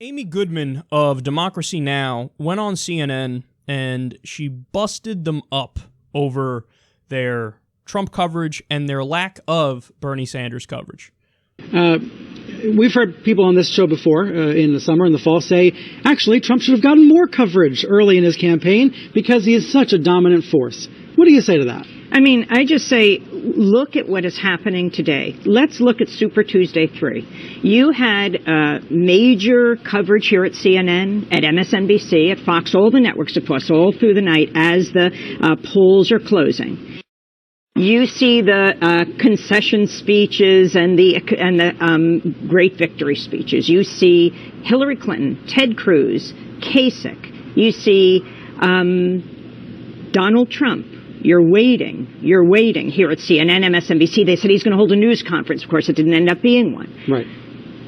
Amy Goodman of DemocracyNow went on CNN and she busted them up over their Trump coverage and their lack of Bernie Sanders coverage. We've heard people on this show before in the summer and the fall say, actually, Trump should have gotten more coverage early in his campaign because he is such a dominant force. What do you say to that? I mean, I just say, look at what is happening today. Let's look at Super Tuesday 3. You had major coverage here at CNN, at MSNBC, at Fox, all the networks across all through the night as the polls are closing. You see the concession speeches and the great victory speeches. You see Hillary Clinton, Ted Cruz, Kasich. You see Donald Trump. You're waiting here at CNN, MSNBC. They said he's going to hold a news conference. Of course, it didn't end up being one. Right.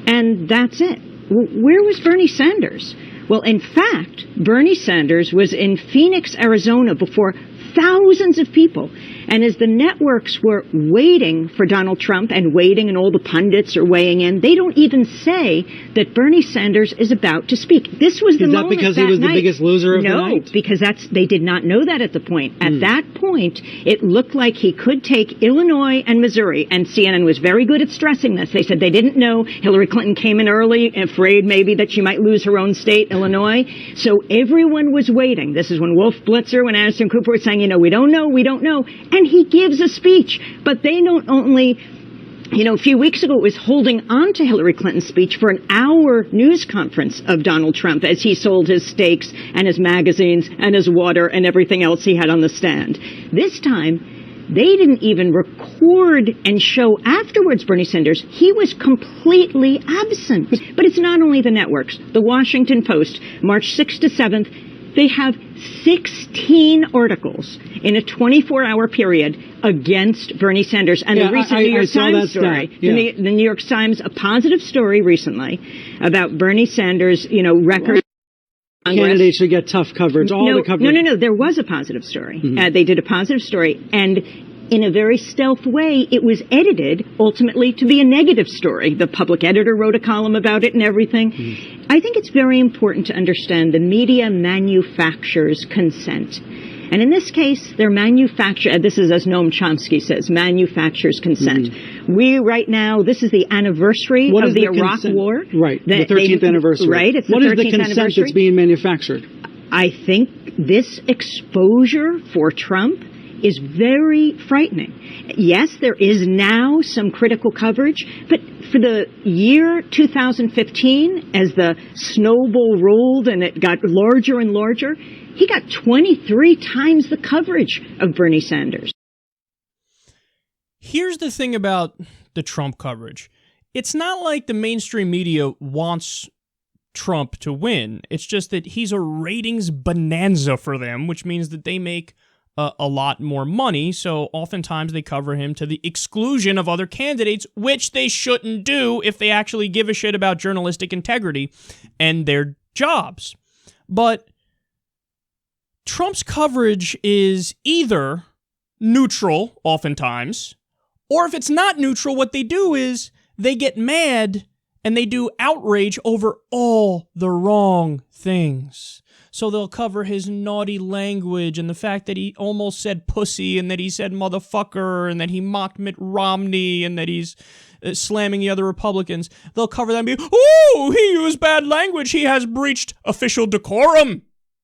And that's it. Where was Bernie Sanders? Well, in fact, Bernie Sanders was in Phoenix, Arizona before thousands of people. And as the networks were waiting for Donald Trump and all the pundits are weighing in, they don't even say that Bernie Sanders is about to speak. This was the moment. Is that because he was the biggest loser of the night? No, because they did not know that at the point. At that point, it looked like he could take Illinois and Missouri, and CNN was very good at stressing this. They said they didn't know. Hillary Clinton came in early, afraid maybe that she might lose her own state, Illinois. So everyone was waiting. This is when Wolf Blitzer and Anderson Cooper were saying, we don't know. And he gives a speech, but they don't only, a few weeks ago it was holding on to Hillary Clinton's speech for an hour news conference of Donald Trump as he sold his steaks and his magazines and his water and everything else he had on the stand. This time, they didn't even record and show afterwards Bernie Sanders. He was completely absent. But it's not only the networks. The Washington Post, March 6th to 7th, they have 16 articles in a 24-hour period against Bernie Sanders. And the recent New York Times story, the New York Times, a positive story recently about Bernie Sanders, record. Candidates should get tough coverage. The coverage. No. There was a positive story. They did a positive story. And in a very stealth way, it was edited ultimately to be a negative story. The public editor wrote a column about it and everything. I think it's very important to understand the media manufactures consent. And in this case, they're this is as Noam Chomsky says, manufactures consent. We right now, this is the anniversary of the Iraq War. Right, the 13th anniversary. Right, it's the 13th anniversary. What is the consent that's being manufactured? I think this exposure for Trump is very frightening. Yes, there is now some critical coverage, but for the year 2015, as the snowball rolled and it got larger and larger, he got 23 times the coverage of Bernie Sanders. Here's the thing about the Trump coverage. It's not like the mainstream media wants Trump to win. It's just that he's a ratings bonanza for them, which means that they make a lot more money, so oftentimes they cover him to the exclusion of other candidates, which they shouldn't do if they actually give a shit about journalistic integrity and their jobs. But Trump's coverage is either neutral, oftentimes, or if it's not neutral, what they do is they get mad and they do outrage over all the wrong things. So they'll cover his naughty language and the fact that he almost said pussy and that he said motherfucker and that he mocked Mitt Romney and that he's slamming the other Republicans. They'll cover that and be, oh, he used bad language. He has breached official decorum.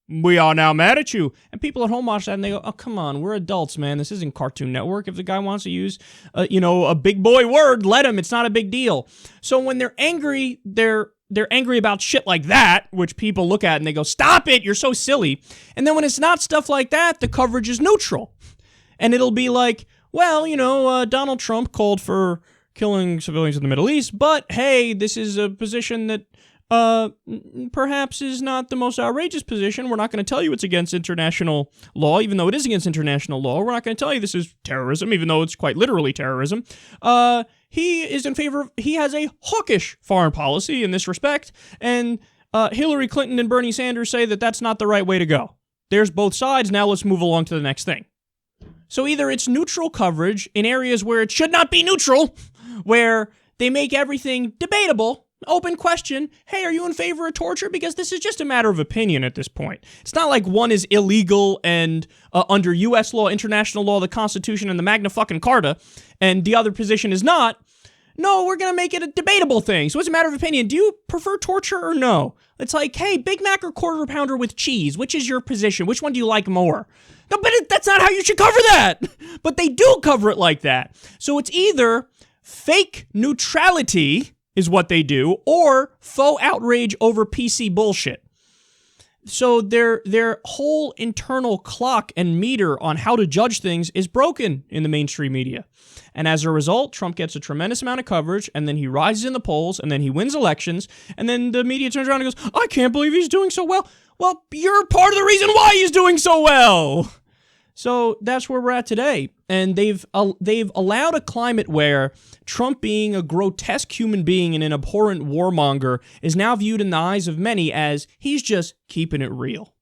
We are now mad at you. And people at home watch that and they go, oh, come on, we're adults, man. This isn't Cartoon Network. If the guy wants to use, a big boy word, let him. It's not a big deal. So when they're angry, they're angry about shit like that, which people look at and they go, stop it, you're so silly. And then when it's not stuff like that, the coverage is neutral. And it'll be like, well, Donald Trump called for killing civilians in the Middle East, but hey, this is a position that perhaps is not the most outrageous position. We're not going to tell you it's against international law, even though it is against international law. We're not going to tell you this is terrorism, even though it's quite literally terrorism. He is in favor of, he has a hawkish foreign policy in this respect, and Hillary Clinton and Bernie Sanders say that that's not the right way to go. There's both sides, now let's move along to the next thing. So either it's neutral coverage in areas where it should not be neutral, where they make everything debatable, open question, hey, are you in favor of torture? Because this is just a matter of opinion at this point. It's not like one is illegal and under U.S. law, international law, the Constitution, and the Magna fucking Carta, and the other position is not. No, we're going to make it a debatable thing. So it's a matter of opinion. Do you prefer torture or no? It's like, hey, Big Mac or Quarter Pounder with cheese? Which is your position? Which one do you like more? No, but that's not how you should cover that. But they do cover it like that. So it's either fake neutrality is what they do, or faux outrage over PC bullshit. So their whole internal clock and meter on how to judge things is broken in the mainstream media. And as a result, Trump gets a tremendous amount of coverage, and then he rises in the polls, and then he wins elections, and then the media turns around and goes, I can't believe he's doing so well. Well, you're part of the reason why he's doing so well. So that's where we're at today. And they've allowed a climate where Trump, being a grotesque human being and an abhorrent warmonger, is now viewed in the eyes of many as he's just keeping it real.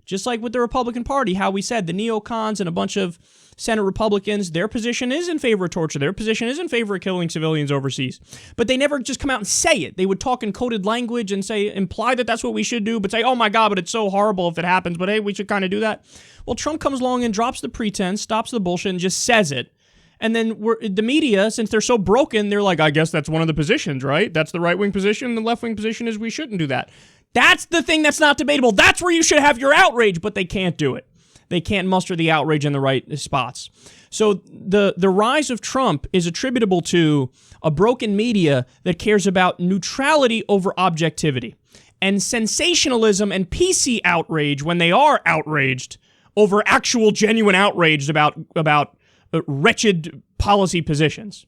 Just like with the Republican Party, how we said the neocons and a bunch of Senate Republicans, their position is in favor of torture. Their position is in favor of killing civilians overseas. But they never just come out and say it. They would talk in coded language and imply that that's what we should do, but say, oh my God, but it's so horrible if it happens, but hey, we should kind of do that. Well, Trump comes along and drops the pretense, stops the bullshit, and just says it. And then the media, since they're so broken, they're like, I guess that's one of the positions, right? That's the right-wing position. The left-wing position is we shouldn't do that. That's the thing that's not debatable. That's where you should have your outrage, but they can't do it. They can't muster the outrage in the right spots. So the rise of Trump is attributable to a broken media that cares about neutrality over objectivity, and sensationalism and PC outrage when they are outraged over actual genuine outrage about wretched policy positions.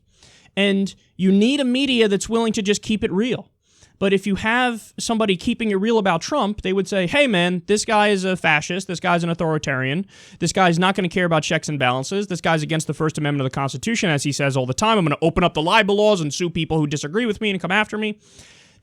And you need a media that's willing to just keep it real. But if you have somebody keeping it real about Trump, they would say, hey, man, this guy is a fascist. This guy's an authoritarian. This guy's not going to care about checks and balances. This guy's against the First Amendment of the Constitution, as he says all the time. I'm going to open up the libel laws and sue people who disagree with me and come after me.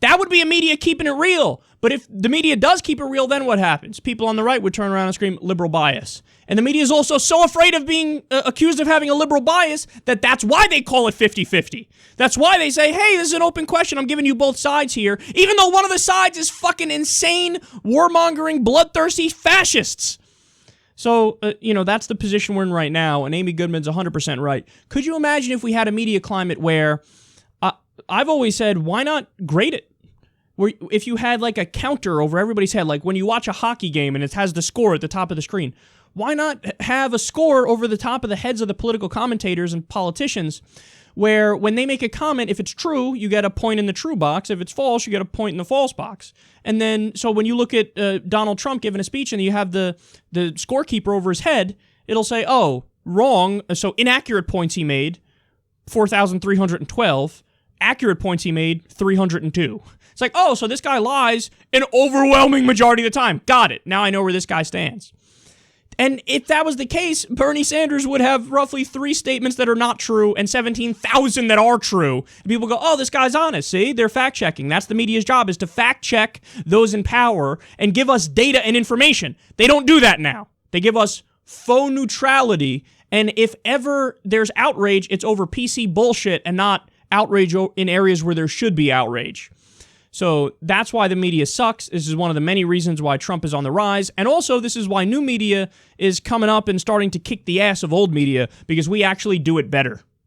That would be a media keeping it real. But if the media does keep it real, then what happens? People on the right would turn around and scream liberal bias. And the media is also so afraid of being accused of having a liberal bias that that's why they call it 50-50. That's why they say, hey, this is an open question. I'm giving you both sides here, even though one of the sides is fucking insane, warmongering, bloodthirsty fascists. So, that's the position we're in right now, and Amy Goodman's 100% right. Could you imagine if we had a media climate where, I've always said, why not grade it? Where if you had like a counter over everybody's head, like when you watch a hockey game and it has the score at the top of the screen, why not have a score over the top of the heads of the political commentators and politicians where when they make a comment, if it's true, you get a point in the true box. If it's false, you get a point in the false box. And then, so when you look at Donald Trump giving a speech and you have the scorekeeper over his head, it'll say, oh, wrong. So inaccurate points he made, 4,312. Accurate points he made, 302. It's like, oh, so this guy lies an overwhelming majority of the time. Got it. Now I know where this guy stands. And if that was the case, Bernie Sanders would have roughly 3 statements that are not true and 17,000 that are true. And people go, oh, this guy's honest. See, they're fact-checking. That's the media's job, is to fact-check those in power and give us data and information. They don't do that now. They give us faux neutrality. And if ever there's outrage, it's over PC bullshit and not outrage in areas where there should be outrage. So that's why the media sucks. This is one of the many reasons why Trump is on the rise. And also, this is why new media is coming up and starting to kick the ass of old media, because we actually do it better.